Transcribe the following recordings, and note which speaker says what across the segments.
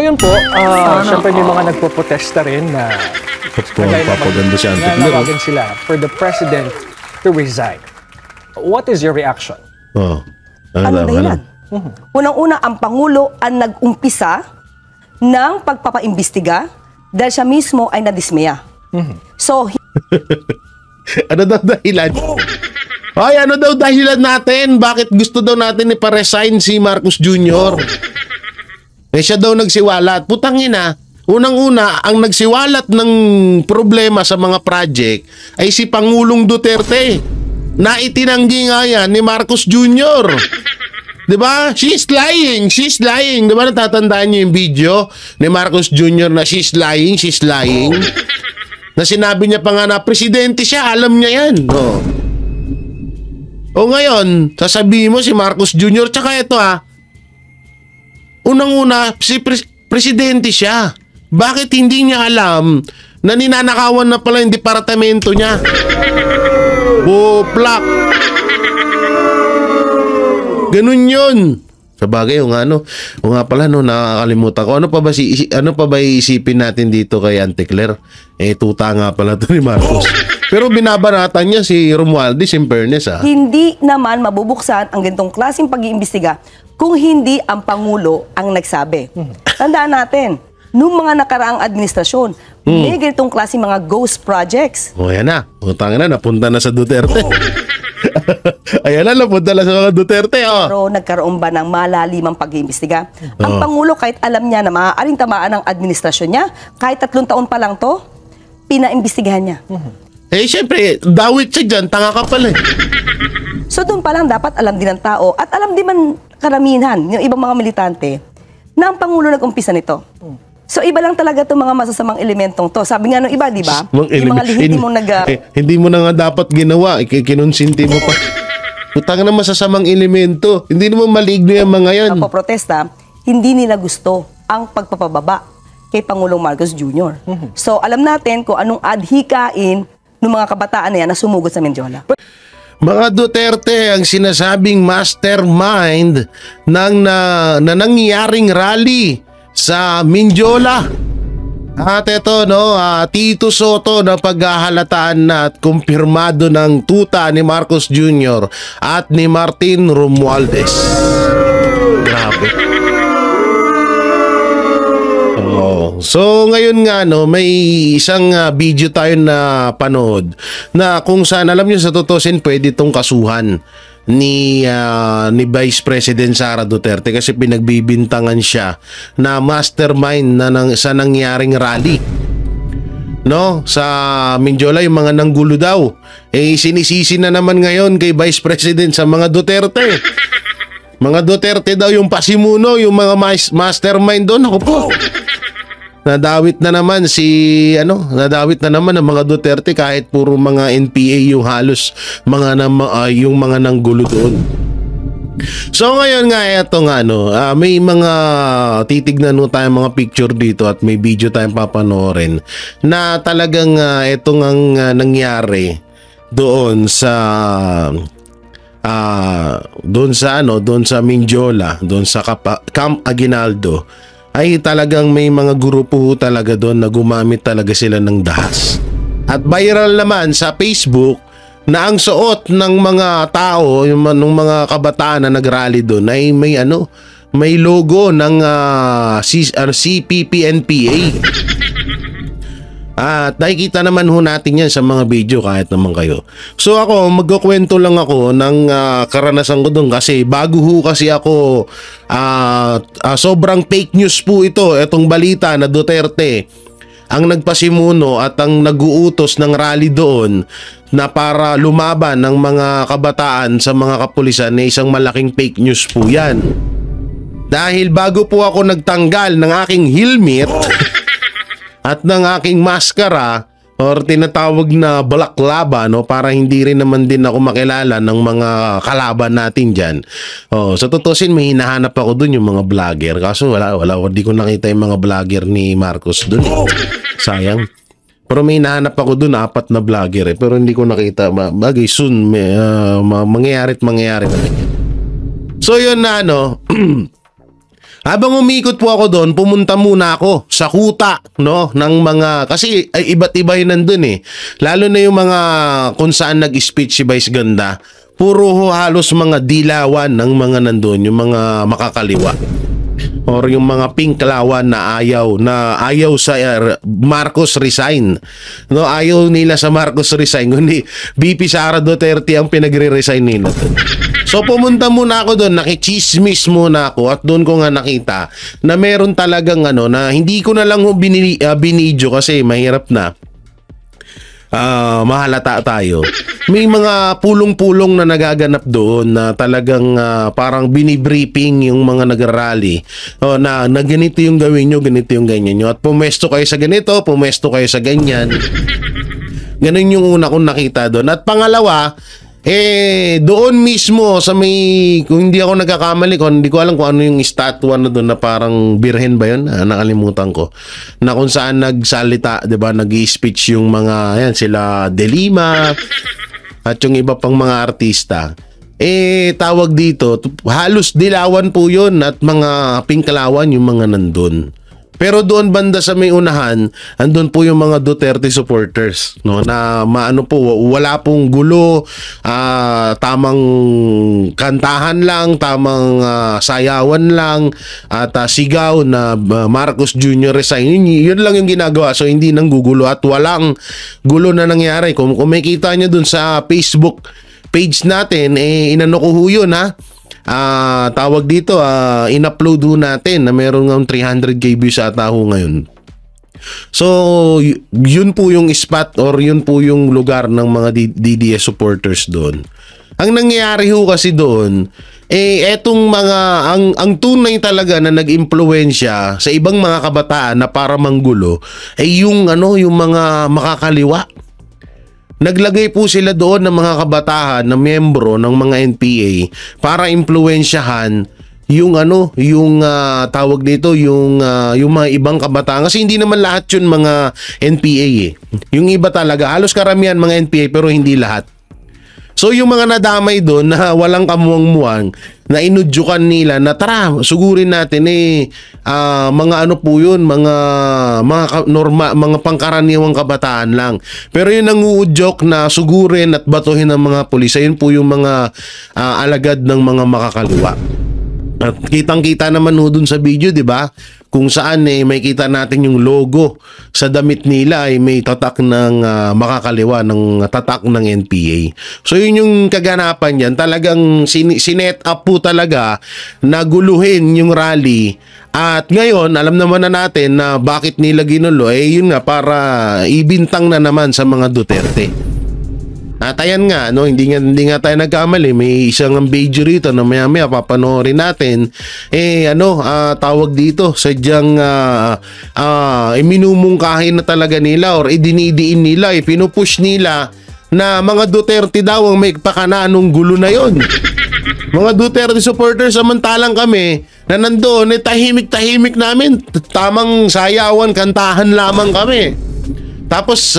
Speaker 1: Ayun po, syempre may mga nagpo-protesta rin na
Speaker 2: Papaganda si Auntie Claire.
Speaker 1: nanawagan sila for the president to resign. What is your reaction?
Speaker 3: Ano dahilan? Unang-una, ang Pangulo ang nag-umpisa ng pagpapaimbestiga dahil siya mismo ay nadismaya. So,
Speaker 2: Ano daw dahilan? Ay, ano daw dahilan natin? Bakit gusto daw natin iparesign si Marcos Jr.? Eh, siya daw nagsiwalat. Putangina, unang-una, ang nagsiwalat ng problema sa mga project ay si Pangulong Duterte. Na itinanggi nga yan ni Marcos Jr. Diba? She's lying. She's lying. Diba natatandaan niyo yung video ni Marcos Jr. na she's lying, she's lying? Na sinabi niya pa nga na presidente siya, alam niya yan. O ngayon, sasabihin mo si Marcos Jr. Tsaka ito unang-una, si presidente siya. Bakit hindi niya alam na ninanakawan na pala yung departamento niya? Buplak! Ganun yun. Sa bagay, o nga pala, nakakalimutan ko. Ano pa ba iisipin natin dito kay Auntie Claire? Tuta nga pala to ni Marcos. Pero binabanatan niya si Romualdez, in fairness
Speaker 3: hindi naman mabubuksan ang ganitong klaseng pag-iimbestiga kung hindi ang Pangulo ang nagsabi. Tandaan natin, noong mga nakaraang administrasyon, may ganitong klaseng mga ghost projects.
Speaker 2: Yan na. Utang na, napunta na sa Duterte. Ayan na, napunta na sa mga Duterte.
Speaker 3: Pero nagkaroon ba ng malalimang pag-iimbestiga? Ang Pangulo, kahit alam niya na maaaring tamaan ang administrasyon niya, kahit 3 taon pa lang to, pinaimbestigahan niya.
Speaker 2: Siyempre, dawit siya dyan, tanga ka pala.
Speaker 3: So doon pa lang dapat alam din ng tao at alam din man karamihan, yung ibang mga militante, na ang Pangulo nag-umpisa nito. So iba lang talaga itong mga masasamang elementong to. Sabi nga nung iba, di ba? Yung mga lehitimong
Speaker 2: hindi mo na nga dapat ginawa, kinonsinti mo pa. Utang na masasamang elemento. Hindi naman maligno yung mga yan.
Speaker 3: Protesta, hindi nila gusto ang pagpapababa kay Pangulong Marcos Jr. So alam natin kung anong adhikain ng mga kabataan na yan na sumugod sa Mendiola.
Speaker 2: Mga Duterte ang sinasabing mastermind ng nangyaring rally sa Mendiola. At ito, Tito Soto na paghahalataan na at kumpirmado ng tuta ni Marcos Jr. at ni Martin Romualdez. Grabe. So ngayon nga may isang video tayo na panood na kung saan alam niyo sa tutusin pwede itong kasuhan ni Vice President Sara Duterte kasi pinagbibintangan siya na mastermind sa nangyaring rally sa Mendiola, yung mga nanggulo daw. Sinisisi na naman ngayon kay Vice President sa mga Duterte. Mga Duterte daw yung pasimuno, yung mga mastermind doon. Ako po. Nadawit na naman ang mga Duterte kahit puro mga NPA yung halos yung mga nanggulo doon. So ngayon nga may mga titignan tayong mga picture dito at may video tayong papanoorin na talagang itong ang nangyari doon sa Mendiola, doon sa Camp Aguinaldo. Ay talagang may mga grupo talaga doon na gumamit talaga sila ng dahas. At viral naman sa Facebook na ang suot ng mga tao, yung mga kabataan na nagrally doon ay may logo ng CPP-NPA. At nakikita naman natin yan sa mga video kahit naman kayo. So ako, magkukwento lang ako ng karanasan ko doon kasi bago kasi ako sobrang fake news po itong balita na Duterte ang nagpasimuno at ang nag-uutos ng rally doon na para lumaban ng mga kabataan sa mga kapulisan na isang malaking fake news po yan. Dahil bago po ako nagtanggal ng aking helmet at ng aking maskara or tinatawag na balaklava para hindi rin naman din ako makilala ng mga kalaban natin dyan. Sa tutusin may hinahanap ako dun yung mga vlogger kaso wala hindi ko nakita yung mga vlogger ni Marcos dun sayang. Pero may hinahanap ako dun 4 na vlogger pero hindi ko nakita. Bagay soon mangyayari na yan. So yun na Habang umikot po ako doon, pumunta muna ako sa kuta, no, ng mga, kasi ay iba't iba yun nandun eh. Lalo na yung mga kung saan nag-speech si Vice Ganda, puro halos mga dilawan ng mga nandun, yung mga makakaliwa. Or yung mga pinklawan na ayaw sa Marcos resign. No, ayaw nila sa Marcos resign, kundi VP Sara Duterte ang pinagre-resign nila. So pumunta muna ako doon, nakichismis muna ako at doon ko nga nakita na meron talagang na hindi ko na lang binidyo kasi mahirap na. Mahalata tayo. May mga pulong-pulong na nagaganap doon na talagang parang binibriefing yung mga nagrally na ganito yung gawin nyo, ganito yung ganyan nyo. At pumesto kayo sa ganito, pumesto kayo sa ganyan. Ganun yung una kong nakita doon. At pangalawa, doon mismo sa may, kung hindi ako nagkakamali, hindi ko alam kung ano yung statua na doon na parang birhen ba yun? Nakalimutan ko. Na kung saan nagsalita, 'di ba, nag-i-speech yung mga, yan, sila De Lima at yung iba pang mga artista. Tawag dito, halos dilawan po yun at mga pinklawan yung mga nandun. Pero doon banda sa may unahan, andun po yung mga Duterte supporters, no, na maano po, wala pong gulo, tamang kantahan lang, tamang sayawan lang at sigaw na Marcos Jr. resign. Yun lang yung ginagawa, so hindi nang gugulo at walang gulo na nangyari. Kung makita nyo dun sa Facebook page natin, inano ko ho yun, ha. Tawag dito, in-upload ho natin na meron ng 300k views ata ho ngayon. So yun po yung spot or yun po yung lugar ng mga DDS supporters doon. Ang nangyayari ho kasi doon, etong mga ang tunay talaga na nag-impluwensya sa ibang mga kabataan na para manggulo ay yung yung mga makakaliwa. Naglagay po sila doon ng mga kabataan na miyembro ng mga NPA para impluwensyahan yung tawag dito, yung mga ibang kabataan, kasi hindi naman lahat yun mga NPA eh. Yung iba talaga, halos karamihan mga NPA pero hindi lahat. So yung mga nadamay doon na walang kamuwang-muwang, na inudyukan nila na tara, sugurin natin mga po yun, mga pangkaraniwang kabataan lang. Pero yun ang uudyok na sugurin at batuhin ng mga pulis, yun po yung mga alagad ng mga makakaliwa. At kitang-kita naman ho dun sa video, di ba? Kung saan may kita natin yung logo sa damit nila ay may tatak ng makakaliwa, ng tatak ng NPA. So yun yung kaganapan yan. Talagang sinet up po talaga na guluhin yung rally. At ngayon, alam naman na natin na bakit nila ginulo. Yun nga, para ibintang na naman sa mga Duterte. At ayan nga, hindi nga tayo nagkamali. May isang video rito na maya-maya papanoorin natin. Tawag dito, sadyang minumungkahin na talaga nila or idinidiin nila, pinupush nila na mga Duterte daw ang may pakananong gulo na yon. Mga Duterte supporters, samantalang kami na nandoon, tahimik-tahimik namin. Tamang sayawan, kantahan lamang kami. Tapos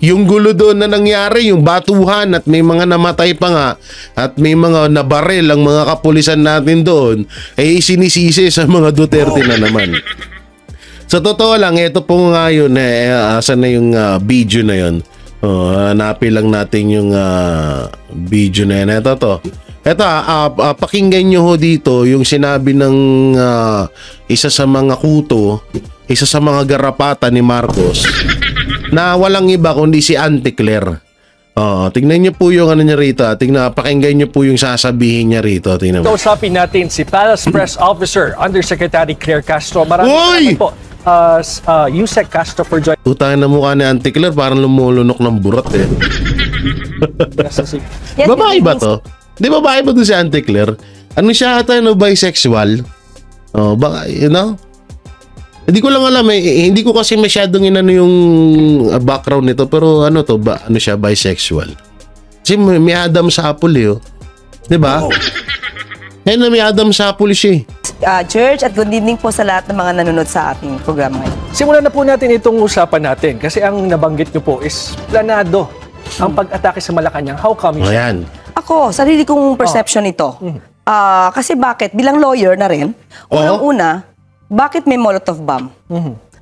Speaker 2: yung gulo doon na nangyari, yung batuhan at may mga namatay pa nga at may mga nabaril ang mga kapulisan natin doon, sinisisi sa mga Duterte na naman. Sa totoo lang, ito po nga yun, asan na yung video na yun? Hanapin lang natin yung video na yun. Ito, pakinggan nyo ho dito yung sinabi ng isa sa mga kuto, isa sa mga garapata ni Marcos na walang iba kundi si Auntie Claire. Tingnan niyo po yung niya rito. Pakinggan niyo po yung sasabihin niya rito. Tingnan mo.
Speaker 1: Kausapin natin si Palace Press Officer Undersecretary Claire Castro. Maraming salamat po, Yusek Castro, for joining.
Speaker 2: Utang na mukha ni Auntie Claire, parang lumulunok ng burat eh. Babae ba to? Di babae ba to si Auntie Claire? Ano siya ata, bisexual? Baka, hindi ko lang alam hindi ko kasi masyadong yung background nito, pero ano siya, bisexual. Kasi may Adam Sapul 'di ba? May Adam Sapul siya.
Speaker 3: Church, at good evening po sa lahat ng mga nanonood sa ating programa ngayon.
Speaker 1: Simulan na po natin itong usapan natin kasi ang nabanggit niyo po is planado ang pag-atake sa Malacanang. How come?
Speaker 2: Ayan.
Speaker 3: Ako, sarili kong perception nito. Kasi bakit? Bilang lawyer na rin, unang-una, bakit may Molotov bomb?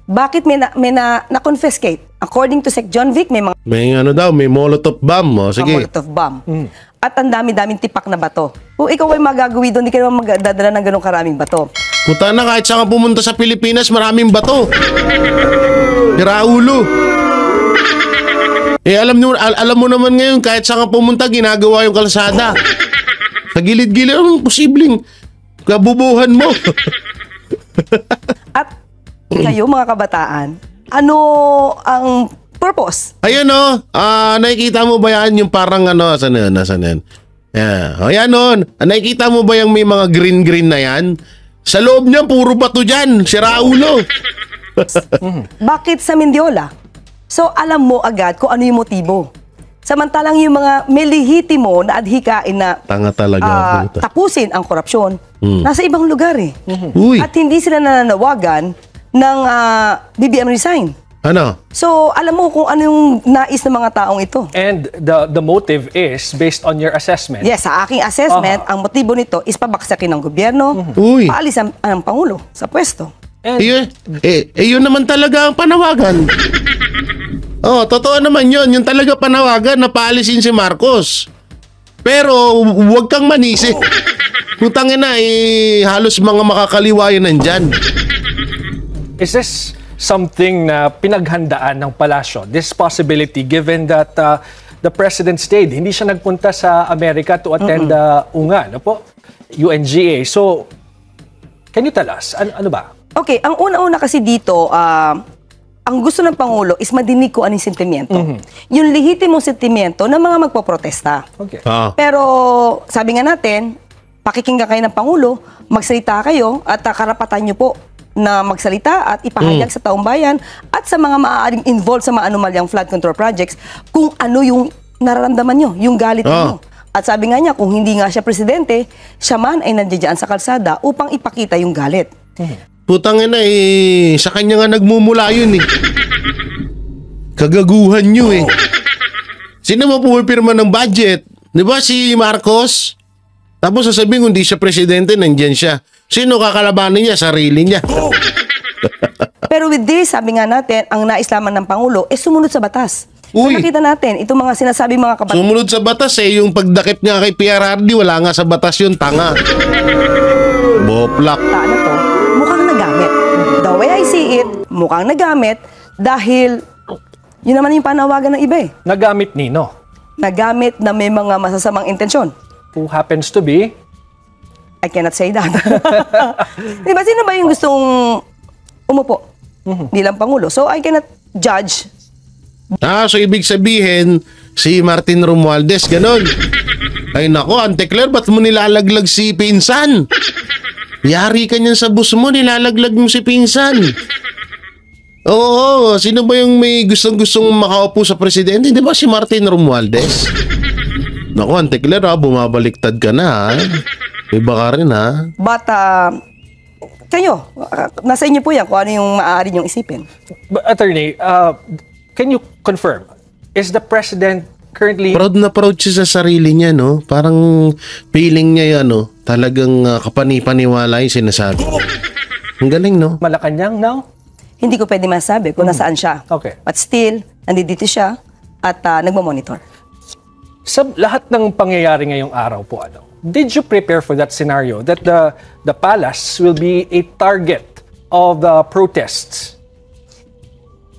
Speaker 3: Bakit may na-confiscate? According to Sec. John Vic, may mga
Speaker 2: May Molotov bomb. Sige.
Speaker 3: Molotov bomb. At ang dami-daming tipak na bato. Kung ikaw ay magagawin doon, di ka naman magdadala ng ganong karaming bato.
Speaker 2: Puta na, kahit saan ka pumunta sa Pilipinas, maraming bato. Diraulo. Alam mo naman ngayon, kahit saan ka pumunta, ginagawa yung kalsada. Sa gilid-gilid, anong posibleng kabubuhan mo?
Speaker 3: At kayo, mga kabataan, ano ang purpose?
Speaker 2: Ayan nakikita mo ba yan yung parang saan yan? Yeah. Ayan nakikita mo ba yung may mga green na yan? Sa loob niya, puro bato dyan, siraulo.
Speaker 3: Bakit sa Mendiola? So, alam mo agad kung ano yung motibo. Samantalang yung mga may lehitimo na adhikain na
Speaker 2: Tanga talaga. Puta.
Speaker 3: tapusin ang korupsyon, nasa ibang lugar eh.
Speaker 2: Uy,
Speaker 3: At hindi sila nananawagan ng BBM resign.
Speaker 2: ano?
Speaker 3: So, alam mo kung ano yung nais ng mga taong ito.
Speaker 1: And the motive is based on your assessment.
Speaker 3: Yes, sa aking assessment, ang motibo nito is pabaksakin ng gobyerno,
Speaker 2: Uy.
Speaker 3: paalis ang Pangulo sa pwesto.
Speaker 1: And
Speaker 2: Yun naman talaga ang panawagan. Totoo naman yun. Yung talaga panawagan na paalisin si Marcos. Pero huwag kang manisi. Putangin na, halos mga makakaliwa yun nandyan.
Speaker 1: is this something na pinaghandaan ng palasyo? This possibility, given that the president stayed, hindi siya nagpunta sa Amerika to attend UNGA, UNGA. So, can you tell us, ano ba?
Speaker 3: Okay, ang una-una kasi dito, ang gusto ng Pangulo is madinig ko anong sentimiento. Yung lehitimong sentimiento ng mga magpoprotesta.
Speaker 1: Okay.
Speaker 3: Pero sabi nga natin, pakikinggan kayo ng Pangulo, magsalita kayo at karapatan nyo po na magsalita at ipahayag sa taong bayan at sa mga maaaring involved sa mga anomalyang flood control projects kung ano yung nararamdaman nyo, yung galit nyo. At sabi nga niya, kung hindi nga siya presidente, siya man ay nandiyan sa kalsada upang ipakita yung galit.
Speaker 2: Putangin na sa kanya nga nagmumula yun Kagaguhan nyo Sino mo pumipirma ng budget? Di ba si Marcos? Tapos sasabihin kung di siya presidente, nandyan siya. Sino kakalabanin niya? Sarili niya.
Speaker 3: Pero with this, sabi nga natin, ang nais lamang ng Pangulo is sumunod sa batas. So
Speaker 2: Uy.
Speaker 3: nakita natin, itong mga sinasabi mga kapatid.
Speaker 2: Sumunod sa batas yung pagdakip niya kay PRRD, wala nga sa batas yun, tanga. Boplak.
Speaker 3: Na to, mukhang nagamit. The way I see it, mukhang nagamit dahil yun naman yung panawagan ng iba
Speaker 1: Nagamit nino,
Speaker 3: Nagamit na may mga masasamang intensyon.
Speaker 1: who happens to be
Speaker 3: I cannot say that. Diba, sino ba yung gustong umupo bilang Pangulo? So I cannot judge.
Speaker 2: So ibig sabihin, si Martin Romualdez, ganon. Ay nako, Ante Claire, ba't mo nilalaglag si Pinsan? Yari ka niyan sa bus mo, nilalaglag mo si Pinsan. Oo, sino ba yung may gustong makaupo sa presidente? Di ba si Martin Romualdez? Naku, Ante Claire, bumabaliktad ka na, Iba ka rin,
Speaker 3: But, kayo, nasa inyo po yan kung ano yung maaari niyong isipin.
Speaker 1: But, Attorney, can you confirm, is the president currently
Speaker 2: Proud na proud siya sa sarili niya, no? Parang feeling niya yan, talagang kapanipaniwala yung sinasabi. Ang galing, no?
Speaker 1: Malacanang now?
Speaker 3: Hindi ko pwede masabi kung nasaan siya.
Speaker 1: Okay.
Speaker 3: But still, nandito siya at nagmamonitor.
Speaker 1: Sa lahat ng pangyayari ngayong araw po, did you prepare for that scenario that the palace will be a target of the protests?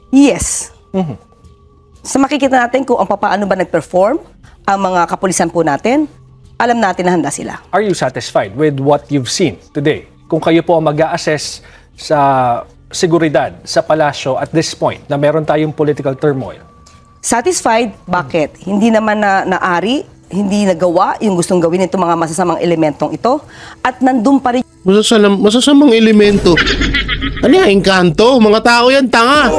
Speaker 3: Yes. Sa makikita natin kung paano ba nag-perform ang mga kapulisan po natin, alam natin na handa sila.
Speaker 1: Are you satisfied with what you've seen today? Kung kayo po ang mag-a-assess sa seguridad sa palasyo at this point na meron tayong political turmoil.
Speaker 3: Satisfied? Bakit? Hindi naman naari, hindi nagawa yung gustong gawin itong mga masasamang elementong ito at nandun pa rin
Speaker 2: Masasamang elemento. Ano yan, engkanto? Mga tao yan, tanga.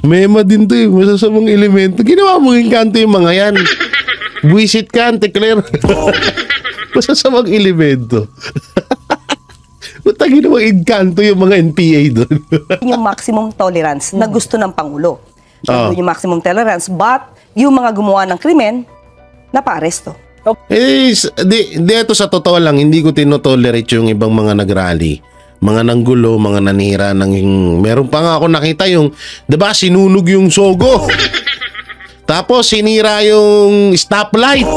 Speaker 2: Mema din to masasamang elemento. Ginawa mong engkanto yung mga yan. Buisit ka, Ante Claire. Masasamang elemento. Utang ginawang engkanto yung mga NPA doon.
Speaker 3: yung maximum tolerance na gusto ng Pangulo. So, yung maximum tolerance, but yung mga gumawa ng krimen, napaaresto.
Speaker 2: Ito sa totoo lang, hindi ko tinotolerate yung ibang mga nagrally. Mga nanggulo, mga nanira meron pa nga ako nakita yung, 'di ba, sinunog yung Sogo. Tapos sinira yung stoplight.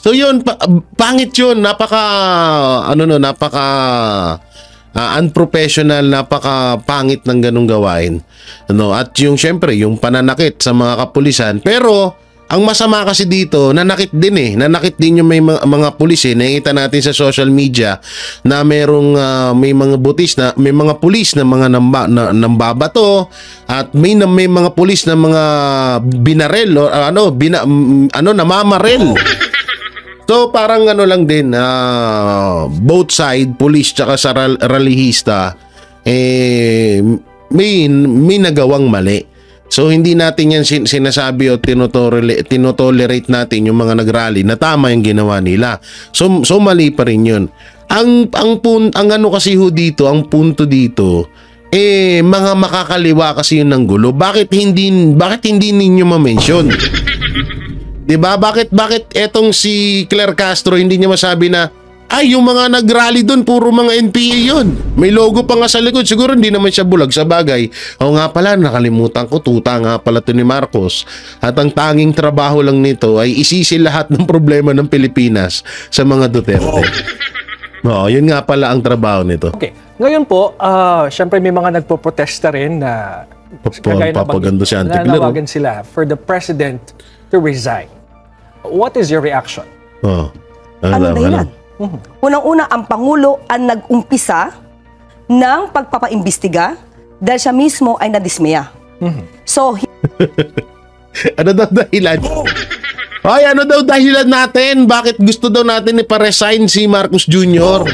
Speaker 2: So yun, pangit yun, napaka unprofessional, napaka pangit ng ganung gawain. At yung syempre, yung pananakit sa mga kapulisan. Pero ang masama kasi dito, nanakit din yung mga pulis eh. Nakita natin sa social media na may mga pulis na mga nambabato at may mga pulis na mga binarel o namamarel. So parang lang din, both side, police tsaka sa rallyista, may nagawang mali. So hindi natin yan sinasabi o tinotolerate natin yung mga nagrally na tama yung ginawa nila. So mali pa rin yun. Ang kasi dito, ang punto dito, mga makakaliwa kasi yun ng gulo. Bakit hindi ninyo ma-mention? Diba? Bakit etong si Claire Castro hindi niya masabi na yung mga nagrally doon puro mga NPA yun. May logo pa nga sa likod. Siguro hindi naman siya bulag sa bagay. O nga pala, nakalimutan ko, tuta nga pala to ni Marcos. At ang tanging trabaho lang nito ay isisil lahat ng problema ng Pilipinas sa mga Duterte. Yun nga pala ang trabaho nito.
Speaker 1: Okay. Ngayon po, syempre may mga nagpo-protesta rin na
Speaker 2: Papaganda si Auntie Claire.
Speaker 1: Nanawagan sila for the president to resign. What is your reaction?
Speaker 3: Anong dahilan? Unang-una, ang Pangulo ang nag-umpisa ng pagpapaimbestiga dahil siya mismo ay nadismaya. So,
Speaker 2: ano daw dahilan? Ano daw dahilan natin? Bakit gusto daw natin iparesign si Marcos Jr.?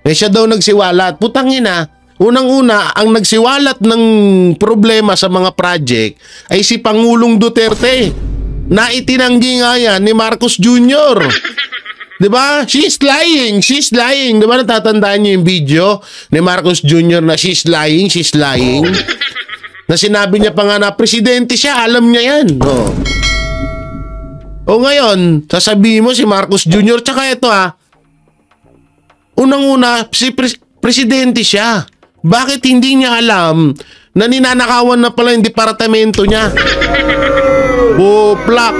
Speaker 2: Siya daw nagsiwalat. Putang ina, unang-una, ang nagsiwalat ng problema sa mga project ay si Pangulong Duterte na itinanggi nga yan ni Marcos Jr. Diba? She's lying. Diba natatandaan niyo yung video ni Marcos Jr. na she's lying? Na sinabi niya pa nga na presidente siya, alam niya yan. O ngayon, sasabihin mo si Marcos Jr. Tsaka ito unang-una, si presidente siya. Bakit hindi niya alam na ninanakawan na pala yung departamento niya? Buplak!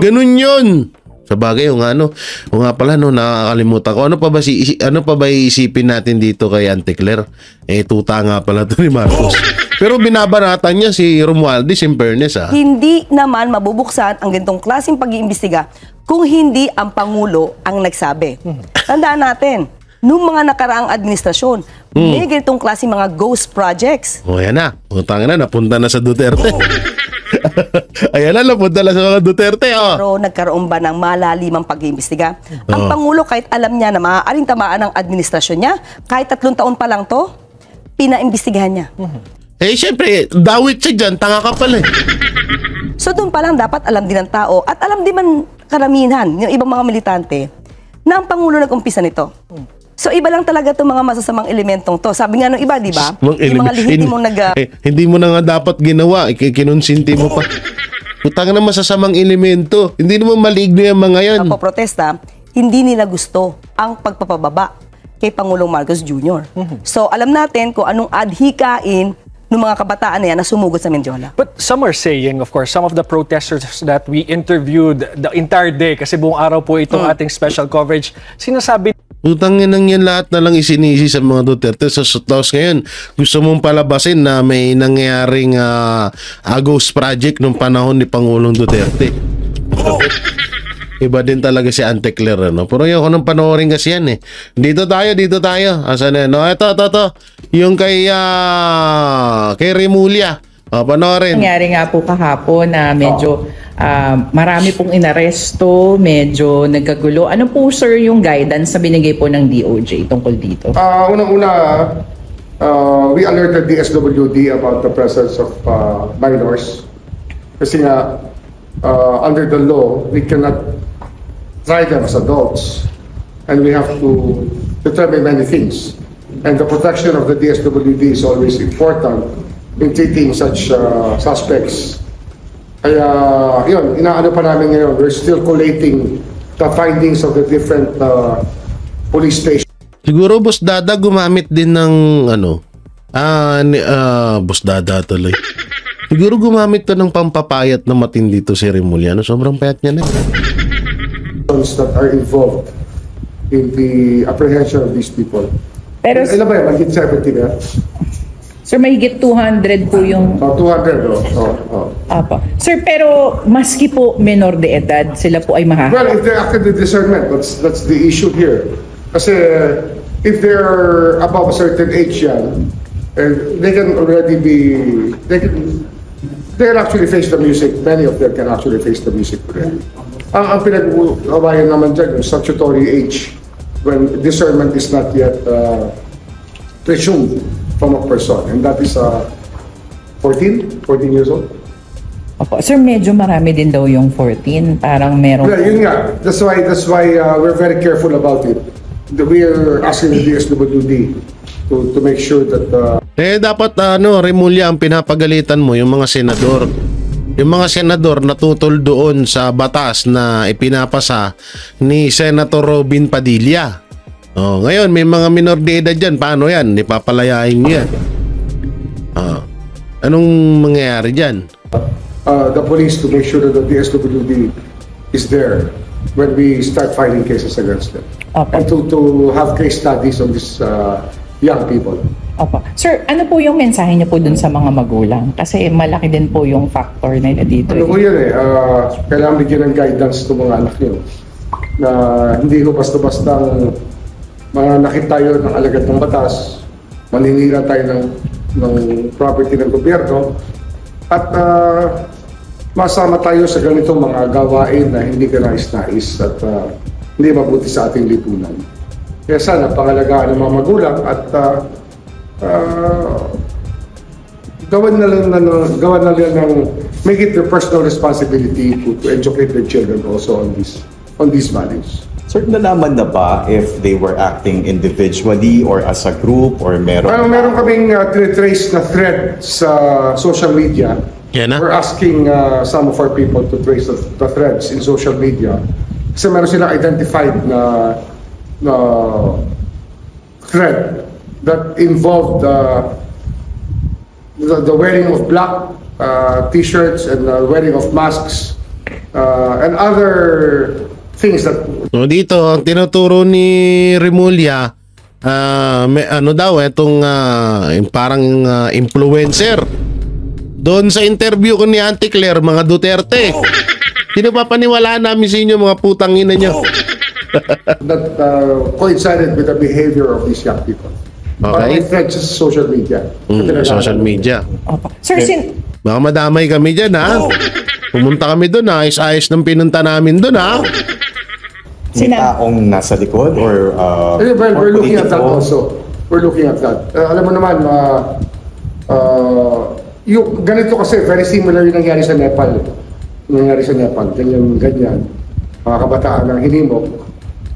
Speaker 2: Ganun yun. Sa bagay, o nga pala, nakakalimutan ko. Ano pa ba iisipin natin dito kay Auntie Claire? Tuta nga pala to ni Marcos. Pero binabanatan niya si Romualdez, in fairness
Speaker 3: hindi naman mabubuksan ang ganitong klaseng pag-iimbestiga kung hindi ang Pangulo ang nagsabi. Tandaan natin, nung mga nakaraang administrasyon, may ganitong klaseng mga ghost projects.
Speaker 2: Yan na. Utang na, napunta na sa Duterte. Ayan na, napunta na sa mga Duterte.
Speaker 3: Pero nagkaroon ba ng malalimang pag-iimbestiga? Ang Pangulo, kahit alam niya na maaaring tamaan ng administrasyon niya, kahit 3 taon pa lang to, pinaimbestigahan niya.
Speaker 2: Siyempre, dawit siya dyan, tanga ka pala.
Speaker 3: So doon pa lang dapat alam din ng tao at alam din man karamihan, yung ibang mga militante, na ang Pangulo nag-umpisa nito. So iba lang talaga itong mga masasamang elementong to. Sabi nga nung iba, di ba? Yung mga lehitimong
Speaker 2: hindi mo na nga dapat ginawa, kinonsinti mo pa. Putang na masasamang elemento. Hindi naman maligno yung mga yan.
Speaker 3: Napoprotesta, hindi nila gusto ang pagpapababa kay Pangulong Marcos Jr. So alam natin kung anong adhikain ng mga kabataan na yan na sumugod sa Mendiola.
Speaker 1: But some are saying, of course, some of the protesters that we interviewed the entire day, kasi buong araw po itong ating special coverage, sinasabi
Speaker 2: Utangin nang yan lahat na lang isinisi sa mga Duterte. So, tapos ngayon, gusto mong palabasin na may nangyaring ghost project nung panahon ni Pangulong Duterte. Iba din talaga si Auntie Claire, Pero yung nang panoorin kasi yan, Dito tayo. Asan yan? Ito. Yung kay Remulla. Panoorin.
Speaker 4: Nangyari nga po kahapon na medyo marami pong inaresto, medyo nagkagulo. Ano po, sir, yung guidance na binigay po ng DOJ tungkol dito?
Speaker 5: Unang-una, we alerted the SWD about the presence of minors. Kasi nga, under the law, we cannot try them as adults. And we have to determine many things. And the protection of the DSWD is always important in treating such suspects Kaya, yun, inaano pa namin ngayon. We're still collating the findings of the different police stations.
Speaker 2: Siguro Boss Dada gumamit din ng Boss Dada tuloy. Siguro gumamit to ng pampapayat na matindi to si Remulla. Sobrang payat niya na.
Speaker 5: That are involved in the apprehension of these people.
Speaker 4: Pero,
Speaker 5: Ilan ba yan? Magiging 70 na?
Speaker 4: sir, mahigit 200 po yung...
Speaker 5: 200,
Speaker 4: Apa. Sir, pero maski po menor de edad, sila po ay
Speaker 5: Well,
Speaker 4: mahahak.
Speaker 5: if they acted with discernment, that's the issue here. Kasi if they're above a certain age yan, they can already be, they can actually face the music. Many of them can actually face the music already. Ang pinag-awayan naman dyan, yung statutory age, when discernment is not yet presumed from a person. And that is 14 years old.
Speaker 4: Opo. Sir, medyo marami din daw yung 14. Parang meron...
Speaker 5: Well, yun nga. That's why we're very careful about it. We're asking the DSWD to make sure that...
Speaker 2: Dapat Remulla, ang pinapagalitan mo yung mga senador. Yung mga senador natutol doon sa batas na ipinapasa ni Senator Robin Padilla. Ngayon, may mga minor de edad dyan. Paano yan? Ipapalayain niya. Anong mangyayari dyan?
Speaker 5: The police to make sure that the DSWD is there when we start filing cases against them.
Speaker 4: Opo.
Speaker 5: And to have case studies on these young people.
Speaker 4: Opo. Sir, ano po yung mensahe niyo po dun sa mga magulang? Kasi malaki din po yung factor nila dito.
Speaker 5: Ano ko yan kailangan bigyan ng guidance ng mga anak nyo na hindi ko basta-bastang mananakit tayo ng alagad ng batas, maninira tayo ng property ng gobyerno, at masama tayo sa ganitong mga gawain na hindi ka nais-nais at hindi mabuti sa ating lipunan. Kaya sana pangalagaan ng mga magulang at gawan na lang ng make it their personal responsibility to educate their children also on these values.
Speaker 6: Sir, nalaman na ba if they were acting individually or as a group or meron?
Speaker 5: Meron kaming trace na thread sa social media.
Speaker 2: Yan na.
Speaker 5: We're asking some of our people to trace the threads in social media. Kasi meron silang identified na thread that involved the wearing of black t-shirts and the wearing of masks and other things that...
Speaker 2: So dito, ang tinuturo ni Remulla, may itong parang influencer. Doon sa interview ko ni Auntie Claire, mga Duterte. Sino pa paniwalaan namin sa inyo, mga putang ina nyo?
Speaker 5: that coincided with the behavior of these young people.
Speaker 2: Okay.
Speaker 5: Threads sa social media.
Speaker 2: Social media.
Speaker 4: Opo. Sir,
Speaker 2: Baka madamay kami dyan, ha? Pumunta kami doon, ha? Ayos-ayos ng pinunta namin doon, ha?
Speaker 6: May taong nasa likod or
Speaker 5: Well, we're looking at that
Speaker 6: politiko?
Speaker 5: also. We're looking at that. Alam mo naman, yung ganito kasi, very similar yung nangyari sa Nepal. Ganyan. Mga kabataan ng hinimok.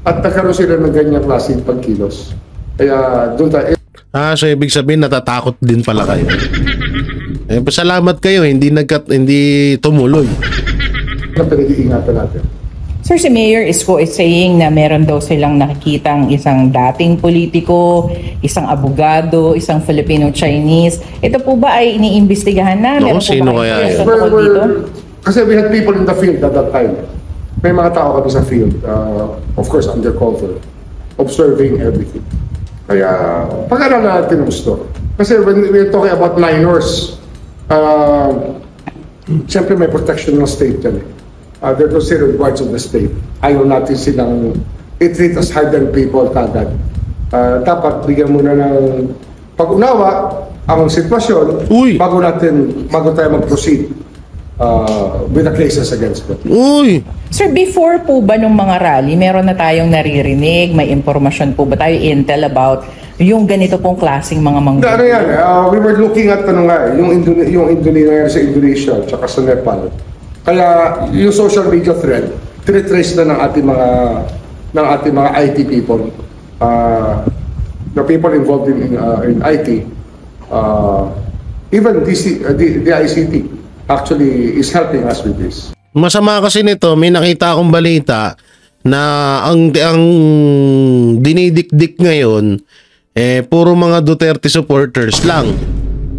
Speaker 5: At nagkaroon sila ng ganyang klaseng pagkilos. Kaya doon tayo.
Speaker 2: So ibig sabihin, natatakot din pala kayo. Pasalamat kayo, hindi tumuloy.
Speaker 5: Pinag-iingatan natin.
Speaker 4: Sir, si Mayor Isko is saying na meron daw silang nakikitang isang dating politiko, isang abogado, isang Filipino-Chinese. Ito po ba ay iniimbestigahan na? Meron po
Speaker 2: sino
Speaker 4: ba
Speaker 2: kaya
Speaker 4: kayo
Speaker 2: yan?
Speaker 4: sa tungkol dito?
Speaker 5: Kasi we had people in the field at that time. May mga tao kami sa field, of course undercover, observing everything. Kaya pag-aralan natin ang gusto. Kasi when we're talking about minors, siyempre may protection ng state yan eh. They're considered rights of the state. Ayaw natin silang i-treat as hardened people kagad. Dapat bigyan muna ng pag-unawa ang sitwasyon bago tayo mag-proceed with the cases against them.
Speaker 2: Uy!
Speaker 4: Sir, before po ba nung mga rally, meron na tayong naririnig, may impormasyon po ba tayo, intel about yung ganito pong klaseng mga manggulo?
Speaker 5: Ano yan, we were looking at yung Indonesia sa Indonesia at sa Nepal. Kaya yung social media thread, tinitrace na ng ating mga IT people, the people involved in IT, even the ICT. actually is helping us with this.
Speaker 2: Masama kasi nito, may nakita akong balita na ang dinidikdik ngayon puro mga Duterte supporters lang.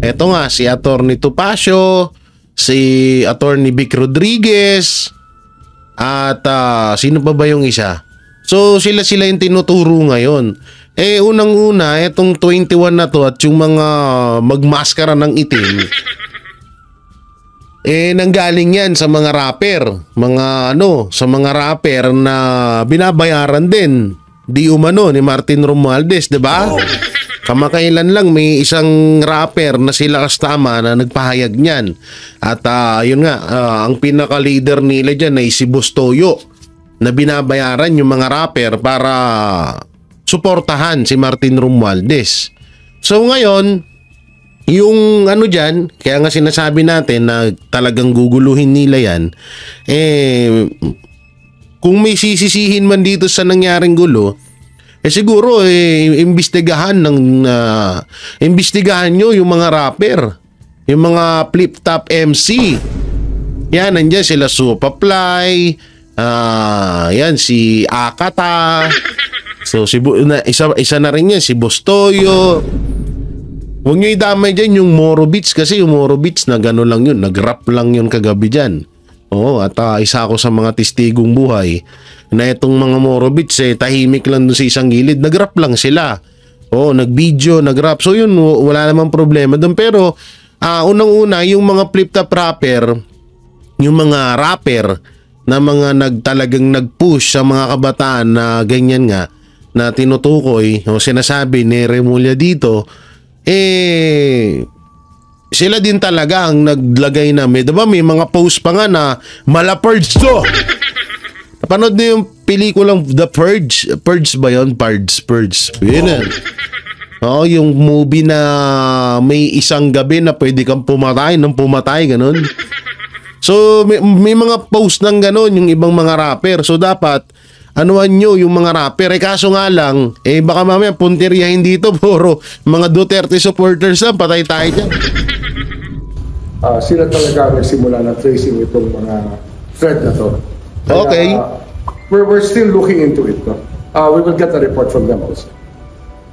Speaker 2: Eto nga si Attorney Topacio, si Attorney Vic Rodriguez, at sino pa ba yung isa? So sila yung tinuturo ngayon. Unang-una, etong 21 na to at yung mga magmaskara ng itim, nanggaling yan sa mga rapper, sa mga rapper na binabayaran din di umano ni Martin Romualdez, 'di ba? Kamakailan lang may isang rapper na sila Kastama na nagpahayag niyan. At yun nga, ang pinaka-leader nila diyan ay si Bustoyo, na binabayaran yung mga rapper para suportahan si Martin Romualdez. So ngayon, yung dyan, kaya nga sinasabi natin na talagang guguluhin nila yan, kung may sisisihin man dito sa nangyaring gulo, siguro imbestigahan nyo yung mga rapper, yung mga flip-top MC. Yan, nandiyan sila Supaply, yan si Akata, so isa na rin yan si Bustoyo. Huwag nyo idamay dyan yung Moro Beats, kasi yung Moro Beats na gano'n lang yun, nag-rap lang yun kagabi dyan. Oo, at isa ako sa mga testigong buhay na itong mga Moro Beats tahimik lang doon sa isang gilid, nag-rap lang sila. Oo, nag-video, nag-rap. So yun, wala namang problema doon. Pero unang-una, yung mga flip-top rapper, yung mga rapper na mga talagang nag-push sa mga kabataan na ganyan nga, na tinutukoy o sinasabi ni Remulla dito, sila din talaga ang naglagay na diba may mga post pa nga na mala-purge to. Napanood niyo yung pelikulang The Purge? Purge ba yun? Purge. Yun. Yung movie na may isang gabi na pwede kang pumatay, ganun. So may mga post ng ganun yung ibang mga rapper. So dapat anuan nyo yung mga rapper. Kaso nga lang, baka mamaya puntiryahin dito, puro mga Duterte supporters lang, patay tayo dyan.
Speaker 5: Sila talaga nagsimula na tracing itong mga thread na to. Kaya,
Speaker 2: okay.
Speaker 5: We're still looking into it. No? We will get a report from them also.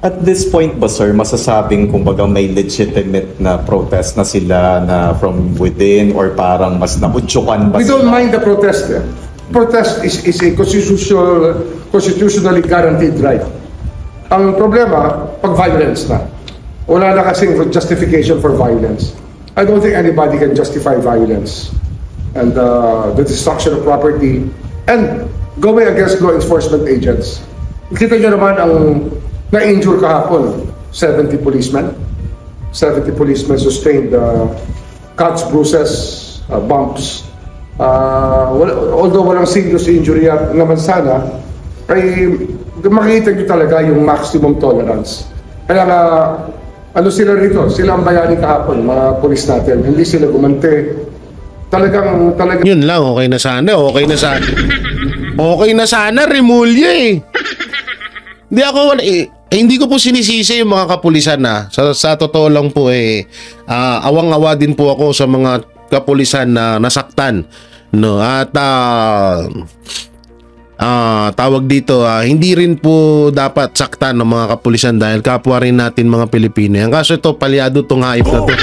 Speaker 6: At this point ba, sir, masasabing kumbaga may legitimate na protest na sila na from within, or parang mas nautsukan ba
Speaker 5: We
Speaker 6: sila?
Speaker 5: don't mind the protest. Protest is a constitutionally guaranteed right. Ang problema, pag violence na. Wala na kasing justification for violence. I don't think anybody can justify violence and the destruction of property and going against law enforcement agents. Kita nyo naman ang na-injure kahapon, 70 policemen. 70 policemen sustained cuts, bruises, bumps. Although walang serious injury naman sana, ay makikita nyo talaga yung maximum tolerance. Kaya sila rito, sila ang bayani kahapon, mga polis natin, hindi sila gumante. Talagang
Speaker 2: yun lang, okay na sana. Okay na sana, Remulla hindi ko po sinisisi yung mga kapulisan na. Sa totoo lang po awang-awa din po ako sa mga kapulisan na nasaktan, no? At tawag dito, hindi rin po dapat saktan ng mga kapulisan dahil kapwa rin natin mga Pilipino. Ang kaso ito, palyado tong hype na to.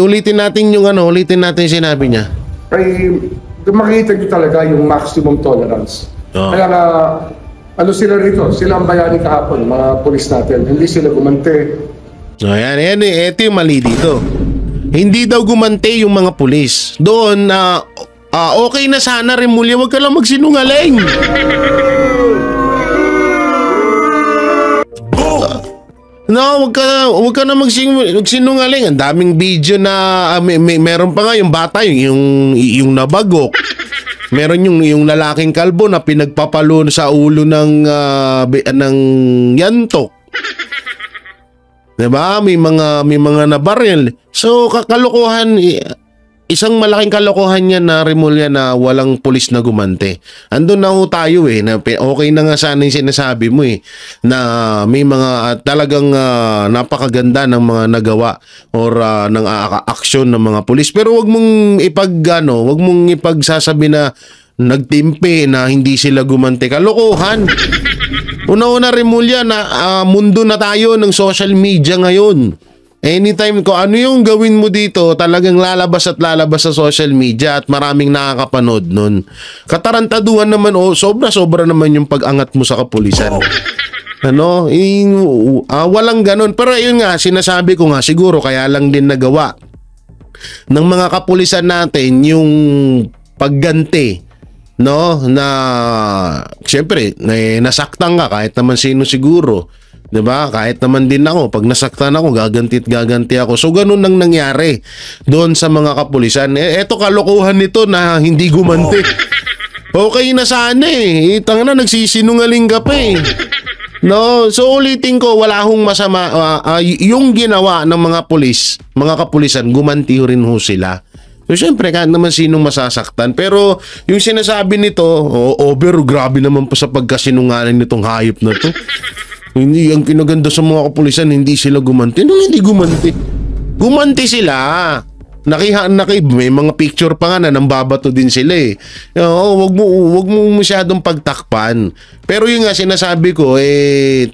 Speaker 2: Ulitin natin sinabi niya.
Speaker 5: ay makikita nyo talaga yung maximum tolerance. Kaya sila rito, sila ang bayani kahapon, mga polis natin, hindi sila gumante.
Speaker 2: So yan, ito yung mali dito. Hindi daw gumante yung mga pulis. Doon, okay na sana, Remulla, wag ka lang magsinungaling. No, wag ka na magsinungaling. Ang daming video na meron pa nga yung bata, yung nabagok. Meron yung lalaking kalbo na pinagpapalo sa ulo ng yantok. 'Di ba? May mga nabaril. So kalokohan, isang malaking kalokohan yan na Remulla na walang pulis na gumante. Andun na ho tayo na okay na nga sana yung sinasabi mo na may mga talagang napakaganda ng mga nagawa or ng aksyon ng mga pulis. Pero wag mong wag mong ipagsasabi na nagtimpe na hindi sila gumante. Kalokohan. Una-una Remulla na mundo na tayo ng social media ngayon. Anytime ko ano yung gawin mo dito, talagang lalabas sa social media at maraming nakakapanood nun. Katarantaduhan naman sobra-sobra naman yung pag-angat mo sa kapulisan. Walang ganun. Pero yun nga, sinasabi ko nga, siguro kaya lang din nagawa ng mga kapulisan natin yung pagganti, na siyempre, nasaktan ka kahit naman sino siguro. 'Di ba? Kahit naman din ako, pag nasaktan ako, gaganti ako. So ganun nang nangyari doon sa mga kapulisan. Eto kalokohan nito na hindi gumanti. Okay na sana Tanga na, nagsisinungaling ka pa No, so ulitin ko, wala hong masama yung ginawa ng mga kapulisan, gumanti rin ho sila. So syempre kahit naman sinong masasaktan, pero yung sinasabi nito, grabe naman po sa pagkasinungaling nitong hayop na to. Hindi, ang kinaganda sa mga kapulisan, hindi sila gumanti. Hindi gumanti. Gumanti sila. May mga picture pa nga na nambabato din sila wag mo masyadong pagtakpan. Pero yung nga sinasabi ko,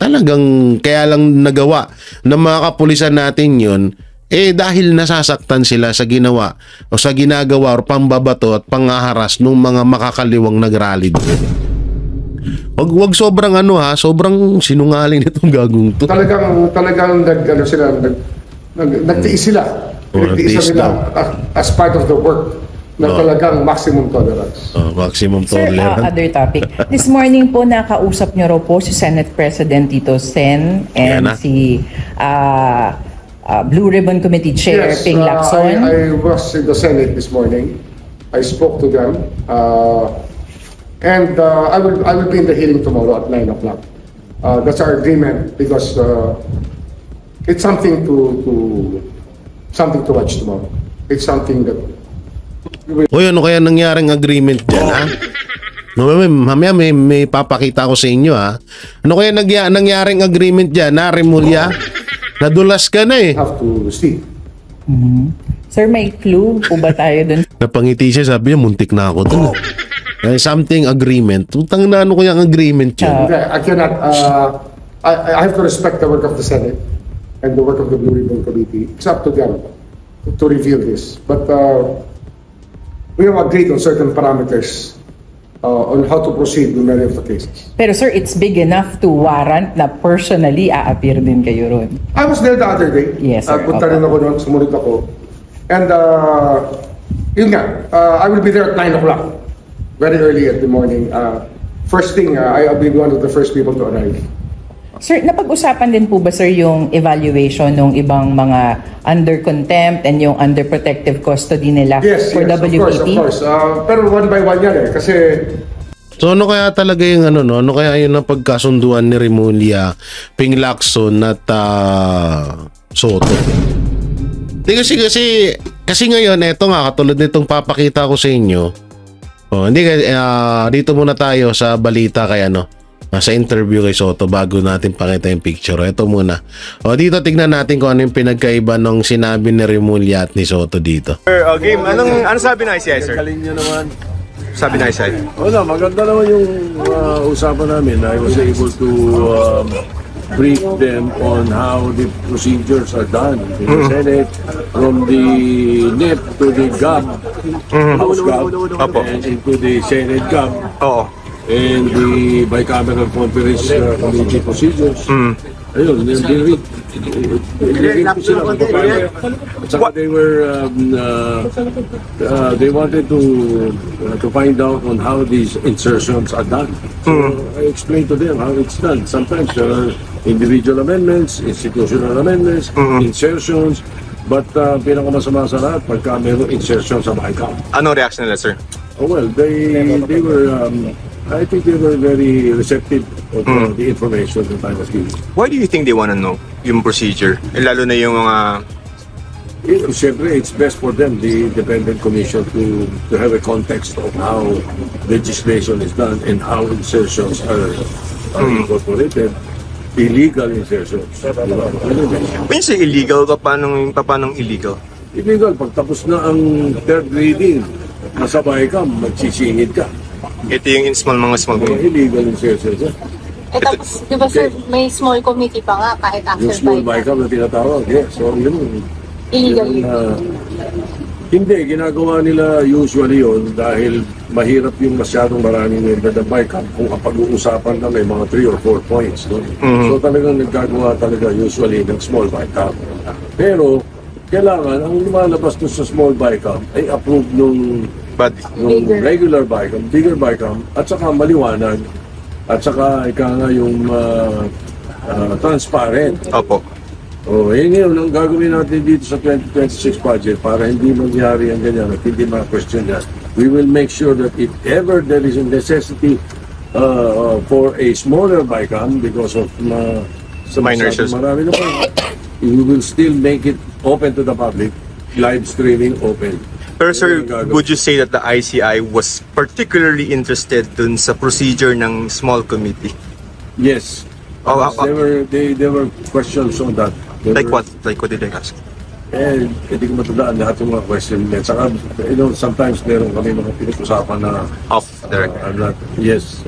Speaker 2: talagang kaya lang nagawa ng mga kapulisan natin yun, dahil nasasaktan sila sa ginawa o sa ginagawa o pambabato at pangaharas ng mga makakaliwang nagrally doon. Wag sobrang sobrang sinungaling nitong gagong to.
Speaker 5: Talagang nagtiis sila. Nagtiis sila as part of the work na talagang maximum tolerance.
Speaker 2: Maximum
Speaker 4: Sir,
Speaker 2: tolerance.
Speaker 4: other topic. This morning po nakausap niyo raw po si Senate President Tito Sen and si Blue Ribbon Committee Chair Ping Lacson.
Speaker 5: I was in the Senate this morning. I spoke to them. And I will be in the hearing tomorrow at 9 o'clock. That's our agreement because it's something to watch tomorrow. It's something that.
Speaker 2: Ano kaya nangyaring agreement dyan Mamaya may papakita ko sa inyo Ano kaya nangyaring agreement dyan Remulla? Nadulas ka na
Speaker 5: Have to see.
Speaker 4: Sir, may clue po ba tayo dun?
Speaker 2: Napangiti siya, sabi niya, muntik na ako dun. Something agreement. Tutang na ano kaya ang agreement yun?
Speaker 5: I cannot, I have to respect the work of the Senate and the work of the Blue Ribbon Committee. It's up to them to reveal this. But we have agreed on certain parameters on how to proceed with many of the cases.
Speaker 4: Pero sir, it's big enough to warrant na personally a-appear din kayo ron.
Speaker 5: I was there the other day.
Speaker 4: Yes, sir.
Speaker 5: Punta rin ako noon, sumunod ako. And yun nga, I will be there at 9 o'clock. Very early at the morning. First thing, I'll be one of the first people to arrive.
Speaker 4: Sir, napag-usapan din po ba sir yung evaluation ng ibang mga under contempt and yung under protective custody nila for WPP?
Speaker 5: Of course. Pero one by one yan kasi.
Speaker 2: So ano kaya talaga yung ano kaya yung napagkasunduan ni Remulla, Ping Lacson at Soto? Kasi ngayon, eto nga, katulad nitong papakita ko sa inyo. Dito muna tayo sa balita kay sa interview kay Soto bago natin pakita yung picture. Ito muna. Dito tignan natin kung ano yung pinagkaiba ng sinabi ni Remulla at ni Soto dito.
Speaker 7: Sir, game, ano sabi ng ICI, sir?
Speaker 8: Galing niya naman.
Speaker 7: Sabi ng ICI?
Speaker 8: Maganda naman yung usapan namin. I was able to brief them on how the procedures are done in the Senate, from the NIP to the GAB, House GAB, and into the Senate GAB, and the bicameral conference committee procedures. Ayun, they wanted to find out on how these insertions are done. So I explained to them how it's done. Sometimes there are individual amendments, institutional amendments, insertions, but pinakamasama sa lahat pagka mayroong insertion sa BICAM.
Speaker 7: Anong reaction nila, sir?
Speaker 8: Well, they were I think they were very receptive of the information that I was giving.
Speaker 7: Why do you think they want to know yung procedure? Lalo na yung mga
Speaker 8: Siyempre, it's best for them, the independent commission, to have a context of how legislation is done and how insertions are incorporated. Illegal insertions. Diba?
Speaker 7: When you say illegal, paano illegal?
Speaker 8: Illegal, pag tapos na ang third reading, masabay ka, magsisingit ka.
Speaker 7: Ito yung mga small
Speaker 8: Illegal insertions.
Speaker 9: Tapos, di ba sir, may small committee pa nga kahit after
Speaker 8: Yung small BICAM na tinatawag, so yun.
Speaker 9: illegal.
Speaker 8: Hindi, ginagawa nila usually yun dahil mahirap yung masyadong maraming member ng BICAM kung ang pag-uusapan na may mga 3 or 4 points. No? So talagang nagkagawa talaga usually ng small BICAM. Pero kailangan, ang lumalabas doon sa small BICAM ay approve nung regular BICAM, bigger BICAM, at saka maliwanag, at saka ika nga yung transparent.
Speaker 7: Opo.
Speaker 8: Yun ang gagawin natin dito sa 2026 budget para hindi mangyari ang ganyan at hindi ma-question yan. We will make sure that if ever there is a necessity for a smaller BICAM because of
Speaker 7: minor issues,
Speaker 8: marami na pa, we will still make it open to the public, live streaming open.
Speaker 7: Pero sir, would you say that the ICI was particularly interested dun sa procedure ng small committee?
Speaker 8: Yes. There were questions on that.
Speaker 7: Like what? Like what did I ask?
Speaker 8: Hindi ko matandaan lahat ng mga question nila. Saka, sometimes meron kami mga pinag-usapan na
Speaker 7: off the record.
Speaker 8: Yes.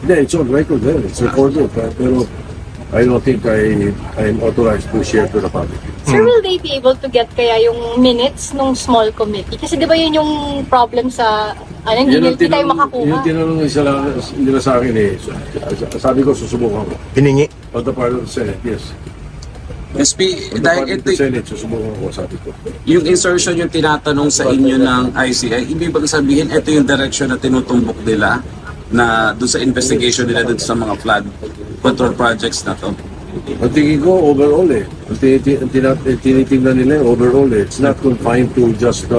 Speaker 8: It's on record there. It's recorded. Pero I don't think I'm authorized to share to the public.
Speaker 9: Sir, will they be able to get kaya yung minutes nung small committee? Kasi di ba yun yung problem sa, hindi tayo makakuha.
Speaker 8: Yung tinanong nila sa akin sabi ko susubukan ko.
Speaker 7: Hiningi?
Speaker 8: On the part of the Senate, yes.
Speaker 10: SP, dahil ito,
Speaker 8: Senate, susubukan ko, sabi ko.
Speaker 10: yung insertion yung tinatanong sa inyo ng ICI, ibig bang sabihin ito yung direction na tinutumbok nila na doon sa investigation nila doon sa mga flood control projects na to?
Speaker 8: Ang tingin ko, overall Ang tinitingnan nila overall It's not confined to just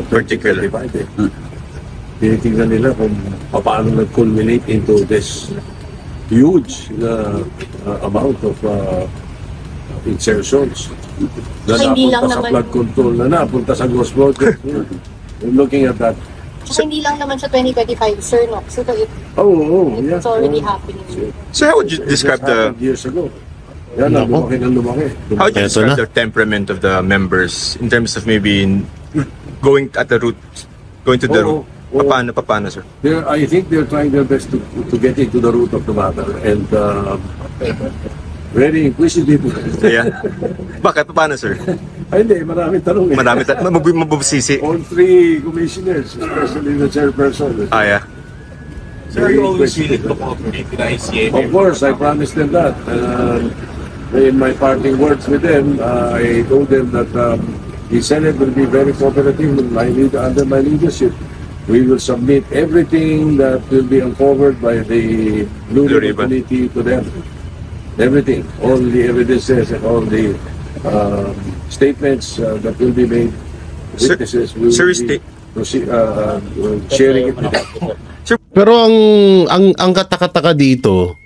Speaker 7: particular.
Speaker 8: Tinitingnan nila kung paano nag-culminate into this huge amount of insertions na napunta sa flood control, na napunta sa ghost project. We're looking at that.
Speaker 9: Saka hindi lang naman sa 2025, sir, no? So,
Speaker 8: yeah.
Speaker 9: It's already happening.
Speaker 7: So how would you describe
Speaker 8: years ago? Yan na, lumaki.
Speaker 7: How would you describe the temperament of the members in terms of maybe going to the root? Paano, sir?
Speaker 8: I think they're trying their best to get into the root of the matter and very inquisitive.
Speaker 7: Yeah. Bakit? Paano, sir?
Speaker 8: Hindi, maraming tanong.
Speaker 7: Mabubusisi.
Speaker 8: All 3 commissioners, especially the chairperson.
Speaker 7: Yeah.
Speaker 11: Sir, you always willing to cooperate with the ICA?
Speaker 8: Of course, I promised them that. In my parting words with them, I told them that the Senate will be very cooperative under my leadership. We will submit everything that will be uncovered by the Blue Ribbon Committee to them. Everything, all the evidences and all the statements that will be made, witnesses, we will be sharing it with them.
Speaker 2: Pero ang katakataka dito,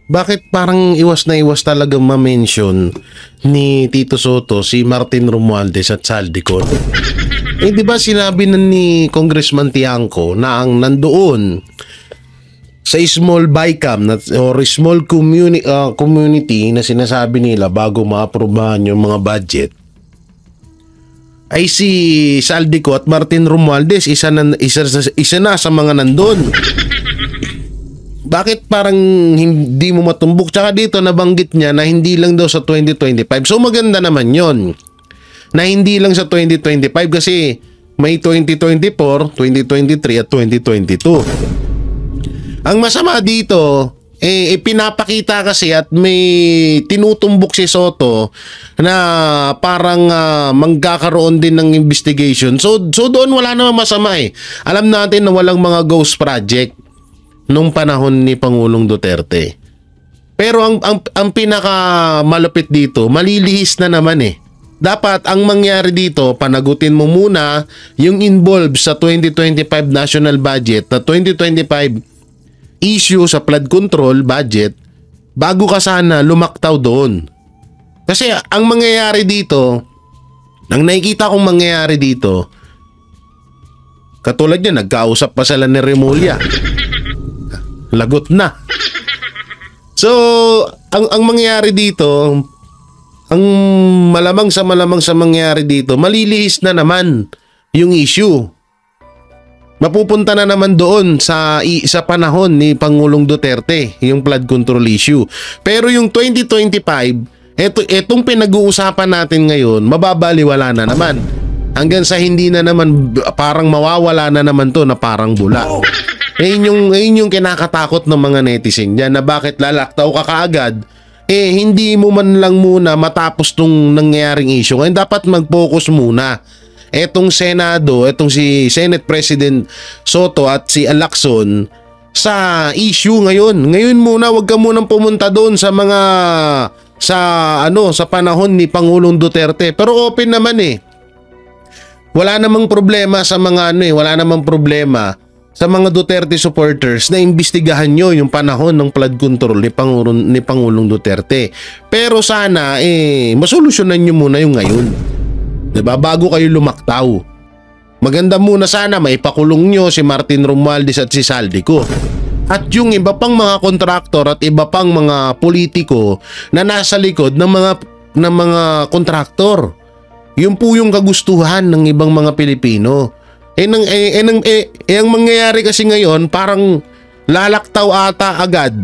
Speaker 2: bakit parang iwas na iwas talaga ma-mention ni Tito Soto si Martin Romualdez at Saldico? Di ba sinabi na ni Congressman Tiangco na ang nandoon sa small BICAM or small community na sinasabi nila bago ma-aprobahan yung mga budget ay si Saldico at Martin Romualdez, isa na sa mga nandun. Bakit parang hindi mo matumbok? Tsaka dito nabanggit niya na hindi lang daw sa 2025. So maganda naman yon na hindi lang sa 2025 kasi may 2024, 2023 at 2022. Ang masama dito, pinapakita kasi at may tinutumbok si Soto na parang magkakaroon din ng investigation. So doon wala namang masama Alam natin na walang mga ghost project nung panahon ni Pangulong Duterte. Pero ang pinaka malupit dito, malilihis na naman Dapat ang mangyari dito, panagutin mo muna yung involved sa 2025 national budget, na 2025 issue sa flood control budget bago ka sana lumaktaw doon. Kasi ang mangyayari dito, ang nakikita kong mangyayari dito, katulad niya, nagkausap pa sila ni Remulla. Lagot na. So, ang mangyayari dito, ang malamang sa mangyayari dito, malilihis na naman yung issue. Mapupunta na naman doon sa panahon ni Pangulong Duterte, yung flood control issue. Pero yung 2025, etong pinag-uusapan natin ngayon, mababaliwala na naman. Hanggang sa hindi na naman, parang mawawala na naman to na parang bula. Ayun yung kinakatakot ng mga netizen dyan, na bakit lalaktaw ka kaagad, hindi mo man lang muna matapos tong nangyayaring issue. Ngayon dapat mag-focus muna. Etong Senado, etong si Senate President Soto at si Lacson sa issue ngayon. Ngayon muna, wag ka munang pumunta doon sa mga sa panahon ni Pangulong Duterte. Pero open naman wala namang problema sa mga wala namang problema sa mga Duterte supporters na imbestigahan nyo yung panahon ng flood control ni Pangulong Duterte. Pero sana masolusyonan nyo muna yung ngayon. Diba? Bago kayo lumaktaw. Maganda muna sana maipakulong nyo si Martin Romualdez at si Saldico. At yung iba pang mga kontraktor at iba pang mga politiko na nasa likod ng mga kontraktor. Yun po yung kagustuhan ng ibang mga Pilipino. Ang mangyayari kasi ngayon, parang lalaktaw ata agad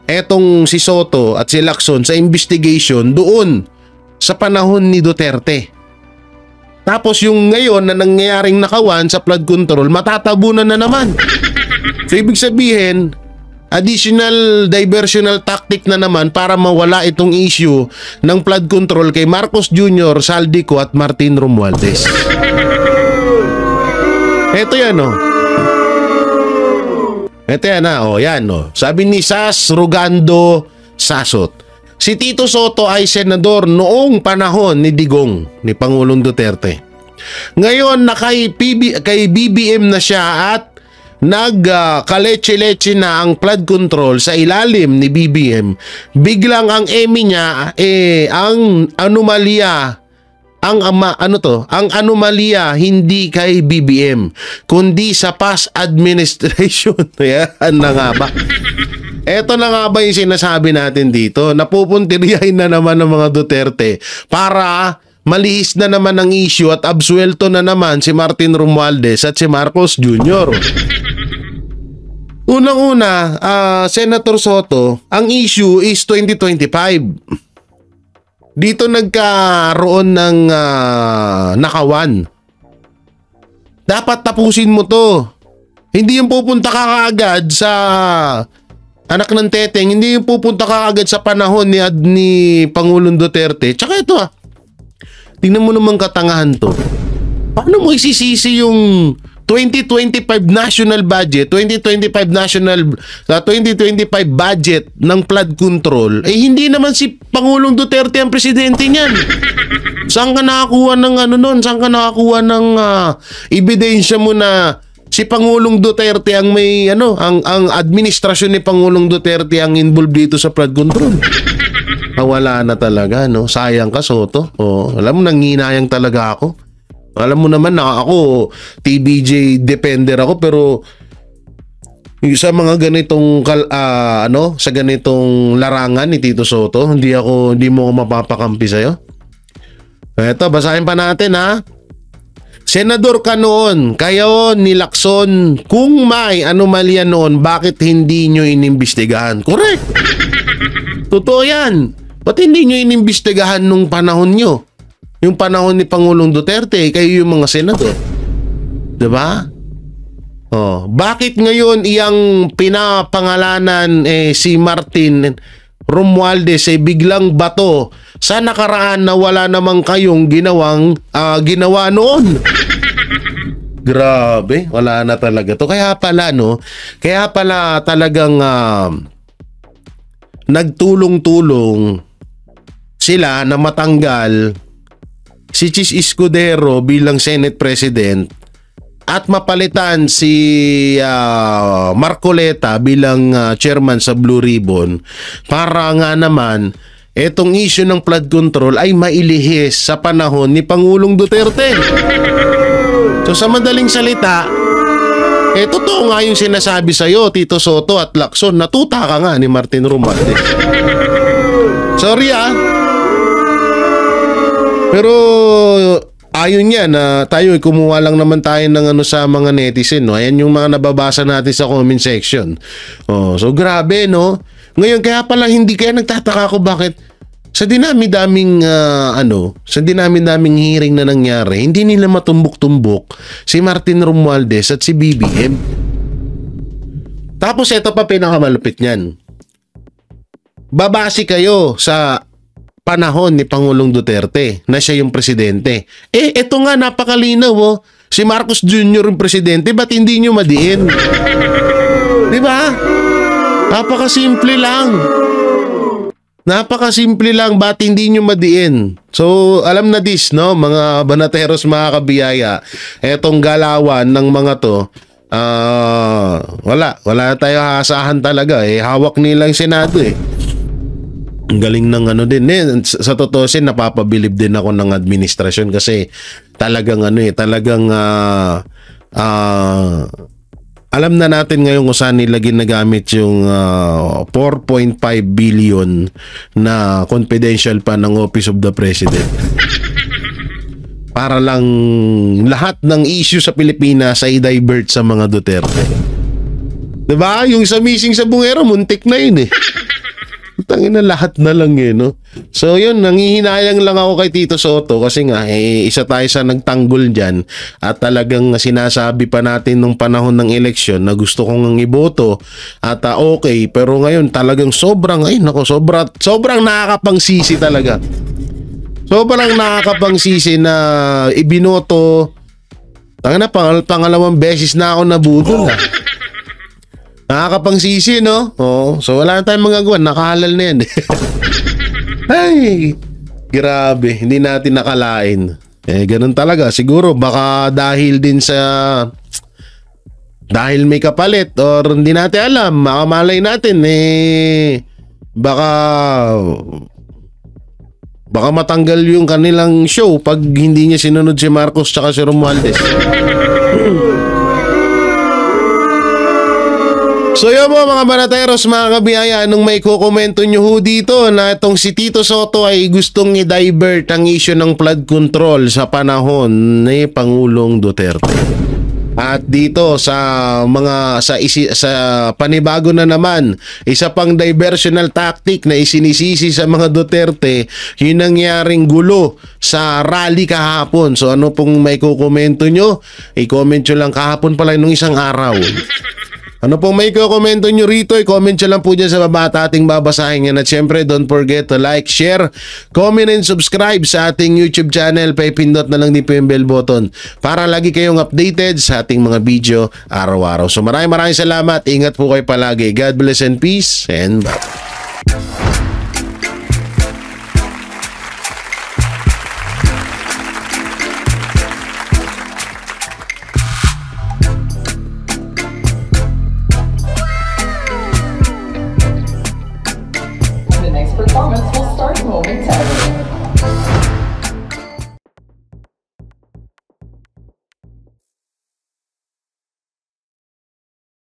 Speaker 2: etong si Soto at si Lacson sa investigation doon sa panahon ni Duterte. Tapos yung ngayon na nangyayaring nakawan sa flood control, matatabunan na naman. So ibig sabihin, additional diversional tactic na naman para mawala itong issue ng flood control kay Marcos Jr., Saldico at Martin Romualdez. Ito yan Ito yan yan Sabi ni Sas Rugando Sasot, si Tito Soto ay senador noong panahon ni Digong, ni Pangulong Duterte. Ngayon na kay BBM na siya at nagkaleche-leche na ang flood control sa ilalim ni BBM. Biglang ang niya ang anomalya. Ang anomalya hindi kay BBM kundi sa past administration. Yan na nga ba? Eto na nga ba yung sinasabi natin dito? Napupuntiriyahin na naman ng mga Duterte para malihis na naman ang issue at absuelto na naman si Martin Romualdez at si Marcos Jr. Unang-una, Senator Soto, ang issue is 2025. Dito nagkaroon ng nakawan. Dapat tapusin mo to. Hindi yung pupunta ka kaagad sa anak ng teteng, hindi yung pupunta ka kaagad sa panahon ni Pangulong Duterte. Tsaka ito tingnan mo naman katangahan to. Paano mo isisisi yung 2025 national budget, 2025 budget ng flood control, hindi naman si Pangulong Duterte ang presidente niyan. Saan ka nakakuha ng Saan ka nakakuha ng ebidensya mo na si Pangulong Duterte ang may ang administrasyon ni Pangulong Duterte ang involved dito sa flood control? Wala na talaga, Sayang ka, Soto. Alam mo, nanginayang talaga ako. Alam mo naman na ako, TBJ defender ako, pero sa mga ganitong sa ganitong larangan ni Tito Soto, hindi mo ako mapapakampi sa'yo. Eto, basahin pa natin Senador ka noon, kayo ni Lacson, kung may anomalya noon, bakit hindi nyo inimbestigahan? Correct! Totoo yan. Ba't hindi nyo inimbestigahan nung panahon nyo? Yung panahon ni Pangulong Duterte, kayo yung mga senador. Diba? Bakit ngayon iyang pinapangalanan si Martin Romualdez biglang bato sa nakaraan na wala namang kayong ginawa noon? Grabe, wala na talaga to. Kaya pala talagang nagtulong-tulong sila na matanggal si Chis Escudero bilang Senate President at mapalitan si Marcoleta bilang chairman sa Blue Ribbon para nga naman etong issue ng flood control ay mailihis sa panahon ni Pangulong Duterte. So sa madaling salita, totoo nga yung sinasabi sa'yo, Tito Soto at Lacson, natuta ka nga ni Martin Romualdez. Sorry pero ayon yan na tayo kumuha lang naman tayo ng sa mga netizen, no? Ayan yung mga nababasa natin sa comment section. So grabe, no? Ngayon kaya pala hindi kaya nagtataka ako bakit sa dinami-daming sa dinami-daming hearing na nangyari, hindi nila matumbok-tumbok si Martin Romualdez at si BBM. Tapos ito pa pinakamalupit niyan. Babase kayo sa panahon ni Pangulong Duterte na siya yung presidente. Ito nga napakalinaw, si Marcos Jr. yung presidente, ba't hindi nyo madiin? Di ba? Napakasimple lang, ba't hindi nyo madiin? So, alam na this, no? Mga banateros, mga kabiyaya, etong galawan ng mga to, wala tayo hasahan talaga. Hawak nilang Senado Ang galing ng din sa totoo napapabilib din ako ng administrasyon kasi talagang alam na natin ngayon kung saan nila ginagamit yung 4.5 billion na confidential pa ng Office of the President. Para lang lahat ng issue sa Pilipinas ay divert sa mga Duterte. Diba? Yung sa missing sa Bungero, muntik na yun Tangina lahat na lang no? So yun, nangihinayang lang ako kay Tito Soto kasi nga isa tayo sa nagtanggol dyan at talagang sinasabi pa natin nung panahon ng eleksyon na gusto kong iboto at okay, pero ngayon talagang sobrang nakakapangsisi talaga. Sobrang nakakapangsisi na ibinoto. Tangina, pangalawang beses na ako nabudol Nakakapangsisi, no? So wala na tayong magagawa. Nakahalal na yan. Ay, grabe. Hindi natin nakalain. Ganun talaga. Siguro baka dahil din sa dahil may kapalit or hindi natin alam. Makamalay natin baka matanggal yung kanilang show pag hindi niya sinunod si Marcos tsaka si Romualdez. So yun mo mga banateros, mga kabiyaya, anong may kukomento nyo dito na itong si Tito Soto ay gustong i-divert ang issue ng flood control sa panahon ni Pangulong Duterte. At dito sa panibago na naman, isa pang diversional tactic na isinisisi sa mga Duterte, yung nangyaring gulo sa rally kahapon. So ano pong may kukomento nyo? I-comment nyo lang kahapon pala nung isang araw. Ano pong may komento nyo rito, i-comment nyo lang po dyan sa baba at ating babasahin yan. At syempre, don't forget to like, share, comment, and subscribe sa ating YouTube channel. Pindot na lang din po yung bell button para lagi kayong updated sa ating mga video araw-araw. So maraming salamat. Ingat po kayo palagi. God bless and peace and bye.